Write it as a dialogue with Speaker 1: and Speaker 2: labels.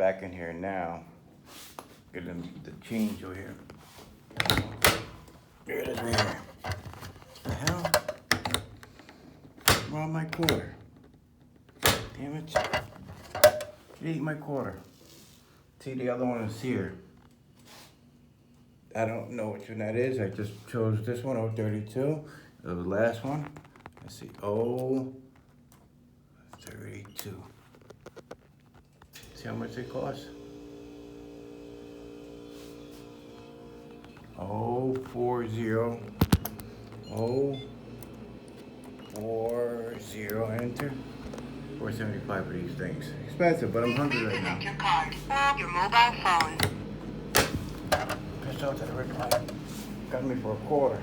Speaker 1: back in here now. Get them the change over here. There it is right here. The hell? Where's my quarter? Damn it. You ate my quarter. See, the other one is here. I don't know which one that is. I just chose this one, 032. The last one. Let's see. 032. See how much it costs? 040. 040. Enter. 475 for these things. Expensive, but I'm hungry right now.
Speaker 2: Your card or your mobile phone.
Speaker 1: Pissed off that I got me for a quarter.